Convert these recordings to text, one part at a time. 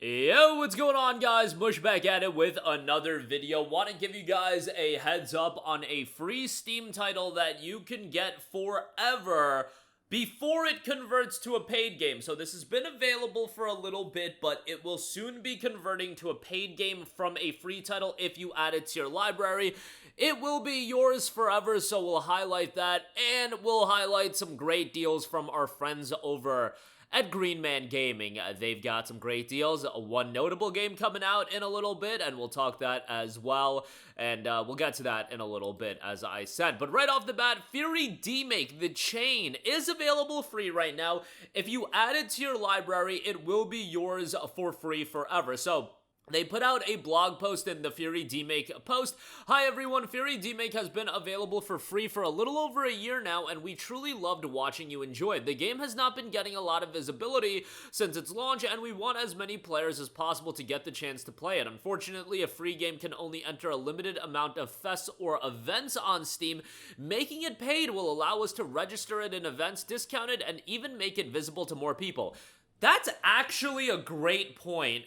Yo, what's going on, guys? Mush back at it with another video. Want to give you guys a heads up on a free Steam title that you can get forever before it converts to a paid game. So this has been available for a little bit, but it will soon be converting to a paid game from a free title if you add it to your library. It will be yours forever, so we'll highlight that, and we'll highlight some great deals from our friends over at Green Man Gaming. They've got some great deals. One notable game coming out in a little bit, and we'll talk that as well. And we'll get to that in a little bit, as I said. But right off the bat, Fury Demake, The Chain, is available free right now. If you add it to your library, it will be yours for free forever. So they put out a blog post in the Fury Demake post. Hi everyone, Fury Demake has been available for free for a little over a year now, and we truly loved watching you enjoy it. The game has not been getting a lot of visibility since its launch, and we want as many players as possible to get the chance to play it. Unfortunately, a free game can only enter a limited amount of fests or events on Steam. Making it paid will allow us to register it in events, discount it, and even make it visible to more people. That's actually a great point.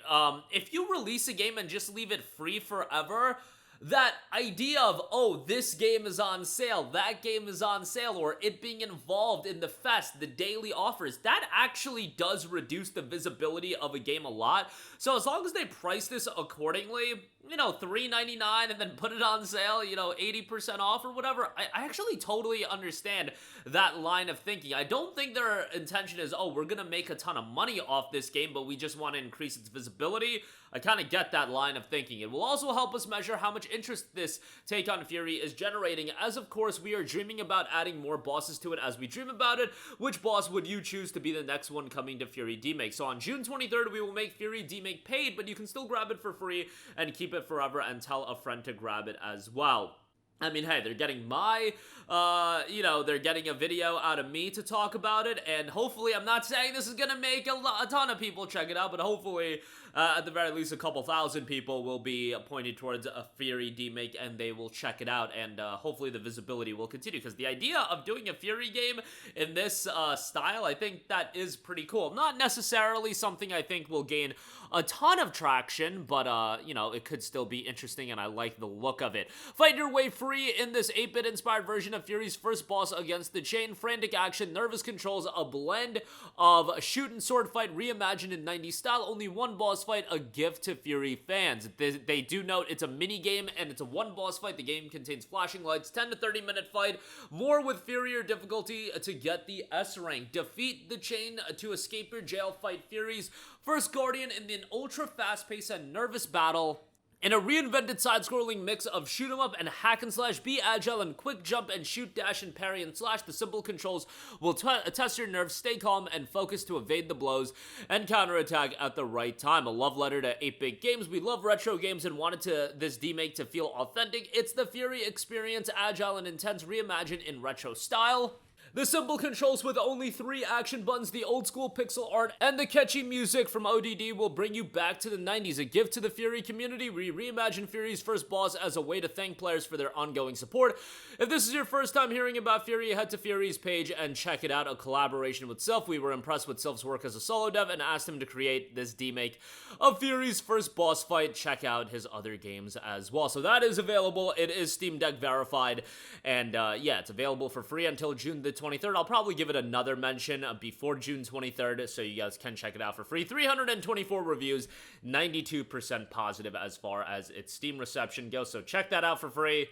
If you release a game and just leave it free forever, that idea of, oh, this game is on sale, that game is on sale, or it being involved in the fest, the daily offers, that actually does reduce the visibility of a game a lot. So as long as they price this accordingly, $3.99 and then put it on sale, 80% off or whatever, I actually totally understand that line of thinking. I don't think their intention is, oh, we're gonna make a ton of money off this game, but we just want to increase its visibility. I kind of get that line of thinking. It will also help us measure how much interest this take on Fury is generating, as of course we are dreaming about adding more bosses to it. As we dream about it, which boss would you choose to be the next one coming to Fury Demake? So on June 23rd, we will make Fury Demake paid, but you can still grab it for free and keep it forever, and tell a friend to grab it as well. I mean, hey, they're getting they're getting a video out of me to talk about it, and hopefully, I'm not saying this is gonna make a ton of people check it out, but hopefully, at the very least, a couple thousand people will be pointed towards a Fury Demake, and they will check it out, and hopefully the visibility will continue, because the idea of doing a Fury game in this style, I think that is pretty cool. Not necessarily something I think will gain a ton of traction, but, it could still be interesting, and I like the look of it. Fight your way free in this 8-bit inspired version of Fury's first boss against the Chain. Frantic action, nervous controls, a blend of shoot and sword fight reimagined in 90s style. Only one boss fight, a gift to Fury fans. They do note it's a mini game and it's a one boss fight. The game contains flashing lights, 10 to 30 minute fight, more with Fury or difficulty to get the S rank. Defeat the Chain to escape your jail, fight Fury's first guardian in an ultra fast paced and nervous battle. In a reinvented side-scrolling mix of shoot 'em up and hack and slash, be agile and quick jump and shoot, dash and parry and slash. The simple controls will test your nerves, stay calm and focus to evade the blows and counterattack at the right time. A love letter to 8-bit games. We love retro games and wanted this demake to feel authentic. It's the Fury experience, agile and intense, reimagined in retro style. The simple controls with only 3 action buttons, the old school pixel art, and the catchy music from ODD will bring you back to the 90s. A gift to the Fury community. We reimagine Fury's first boss as a way to thank players for their ongoing support. If this is your first time hearing about Fury, head to Fury's page and check it out. A collaboration with Sylph. We were impressed with Sylph's work as a solo dev and asked him to create this demake of Fury's first boss fight. Check out his other games as well. So that is available. It is Steam Deck verified, and yeah, it's available for free until June the 23rd. I'll probably give it another mention before June 23rd, so you guys can check it out for free. 324 reviews, 92% positive as far as its Steam reception goes, so check that out for free.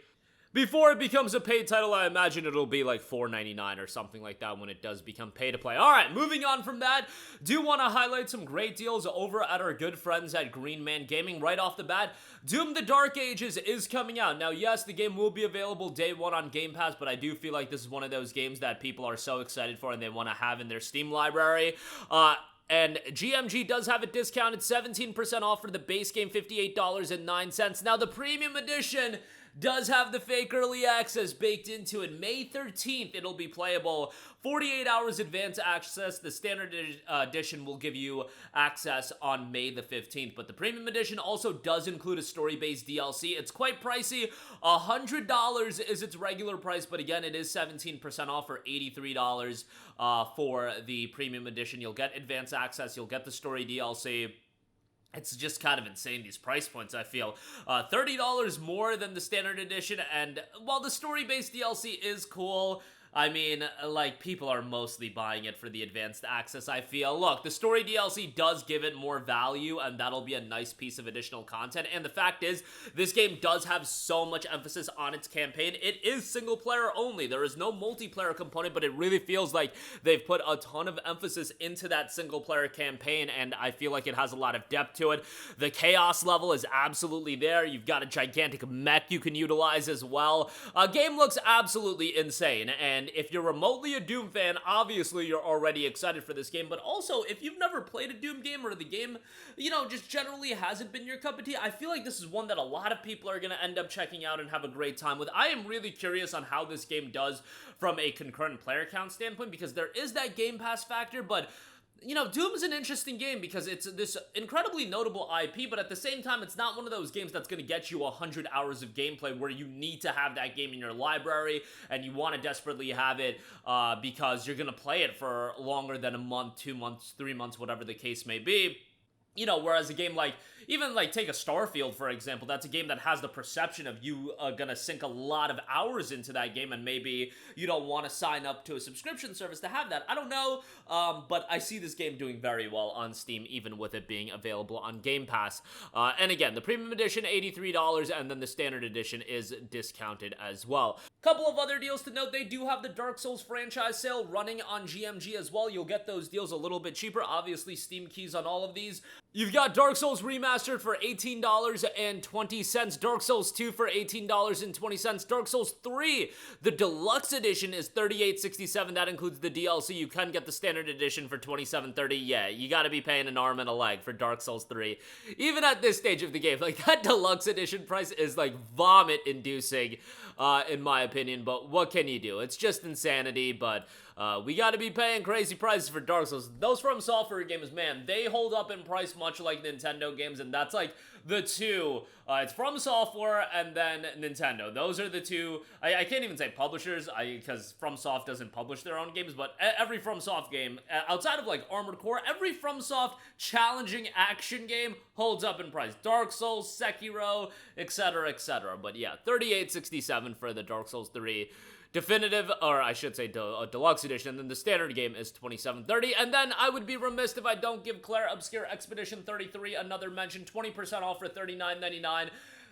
Before it becomes a paid title, I imagine it'll be like $4.99 or something like that when it does become pay to play. Alright, moving on from that, do want to highlight some great deals over at our good friends at Green Man Gaming. Right off the bat, Doom the Dark Ages is coming out. Now, yes, the game will be available day one on Game Pass, but I do feel like this is one of those games that people are so excited for and they want to have in their Steam library. And GMG does have it discounted 17% off for the base game, $58.09. Now, the premium edition does have the fake early access baked into it. May 13th, it'll be playable. 48 hours advance access. The standard edition will give you access on May the 15th, but the premium edition also does include a story-based DLC. It's quite pricey. $100 is its regular price, but again, it is 17% off for $83 for the premium edition. You'll get advance access. You'll get the story DLC. It's just kind of insane, these price points, I feel. $30 more than the standard edition, and while the story-based DLC is cool, I mean, like, people are mostly buying it for the advanced access, I feel. Look, the story DLC does give it more value, and that'll be a nice piece of additional content, and the fact is, this game does have so much emphasis on its campaign. It is single-player only. There is no multiplayer component, but it really feels like they've put a ton of emphasis into that single-player campaign, and I feel like it has a lot of depth to it. The chaos level is absolutely there. You've got a gigantic mech you can utilize as well. Game looks absolutely insane, and if you're remotely a Doom fan, obviously you're already excited for this game, but also, if you've never played a Doom game or the game, you know, just generally hasn't been your cup of tea, I feel like this is one that a lot of people are going to end up checking out and have a great time with. I am really curious on how this game does from a concurrent player count standpoint, because there is that Game Pass factor, but you know, Doom is an interesting game because it's this incredibly notable IP, but at the same time, it's not one of those games that's going to get you 100 hours of gameplay where you need to have that game in your library and you want to desperately have it because you're going to play it for longer than a month, 2 months, 3 months, whatever the case may be. You know, whereas a game like, even like take a Starfield, for example, that's a game that has the perception of you gonna sink a lot of hours into that game, and maybe you don't want to sign up to a subscription service to have that. I don't know, but I see this game doing very well on Steam, even with it being available on Game Pass. And again, the Premium Edition, $83, and then the Standard Edition is discounted as well. Couple of other deals to note, they do have the Dark Souls franchise sale running on GMG as well. You'll get those deals a little bit cheaper. Obviously, Steam keys on all of these. You've got Dark Souls Remastered for $18.20, Dark Souls 2 for $18.20, Dark Souls 3, the Deluxe Edition is $38.67, that includes the DLC. You can get the Standard Edition for $27.30, yeah, you gotta be paying an arm and a leg for Dark Souls 3. Even at this stage of the game, like, that Deluxe Edition price is, like, vomit-inducing, in my opinion, but what can you do? It's just insanity, but we gotta be paying crazy prices for Dark Souls. Those From Software games, man, they hold up in price much like Nintendo games, and that's like the two. It's From Software and then Nintendo. Those are the two. I can't even say publishers, because FromSoft doesn't publish their own games, but every FromSoft game, outside of like Armored Core, every FromSoft challenging action game holds up in price. Dark Souls, Sekiro, etc., etc. But yeah, $38.67 for the Dark Souls 3 definitive, or I should say Deluxe Edition, and then the standard game is $27.30, and then I would be remiss if I don't give Clair Obscur Expedition 33 another mention, 20% off for $39.99.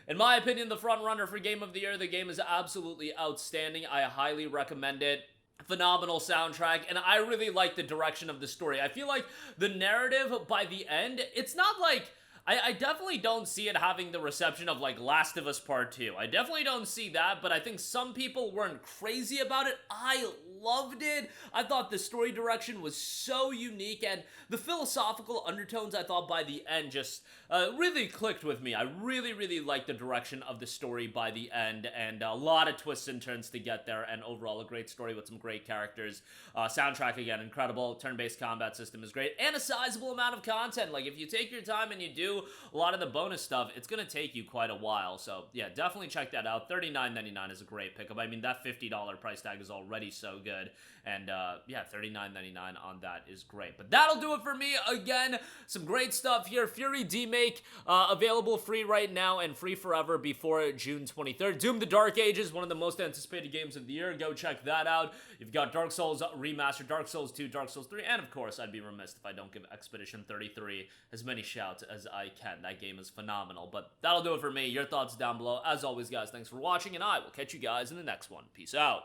In my opinion, the front runner for Game of the Year. The game is absolutely outstanding. I highly recommend it. Phenomenal soundtrack, and I really like the direction of the story. I feel like the narrative by the end, it's not like, I definitely don't see it having the reception of, like, Last of Us Part 2. I definitely don't see that, but I think some people weren't crazy about it. I loved it. I thought the story direction was so unique, and the philosophical undertones, I thought, by the end just really clicked with me. I really, really liked the direction of the story by the end, and a lot of twists and turns to get there, and overall a great story with some great characters. Soundtrack, again, incredible. Turn-based combat system is great, and a sizable amount of content. Like, if you take your time and you do a lot of the bonus stuff, it's gonna take you quite a while. So yeah, definitely check that out. $39.99 is a great pickup. I mean, that $50 price tag is already so good, and yeah, $39.99 on that is great. But that'll do it for me. Again, some great stuff here. Fury D-Make available free right now and free forever before June 23rd. Doom: The Dark Ages, one of the most anticipated games of the year. Go check that out. You've got Dark Souls Remastered, Dark Souls 2, Dark Souls 3, and of course, I'd be remiss if I don't give Expedition 33 as many shouts as I can. That game is phenomenal. But that'll do it for me. Your thoughts down below. As always, guys, thanks for watching, and I will catch you guys in the next one. Peace out.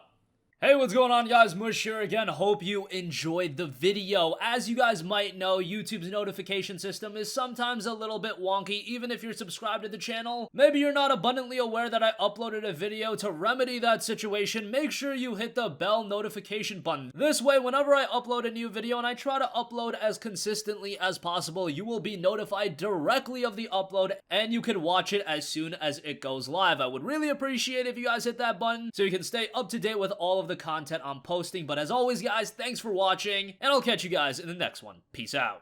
Hey, what's going on, guys? Mush here again. Hope you enjoyed the video. As you guys might know, YouTube's notification system is sometimes a little bit wonky, even if you're subscribed to the channel. Maybe you're not abundantly aware that I uploaded a video. To remedy that situation, make sure you hit the bell notification button. This way, whenever I upload a new video, and I try to upload as consistently as possible, you will be notified directly of the upload, and you can watch it as soon as it goes live. I would really appreciate it if you guys hit that button so you can stay up to date with all of the content I'm posting. But as always, guys, thanks for watching, and I'll catch you guys in the next one. Peace out.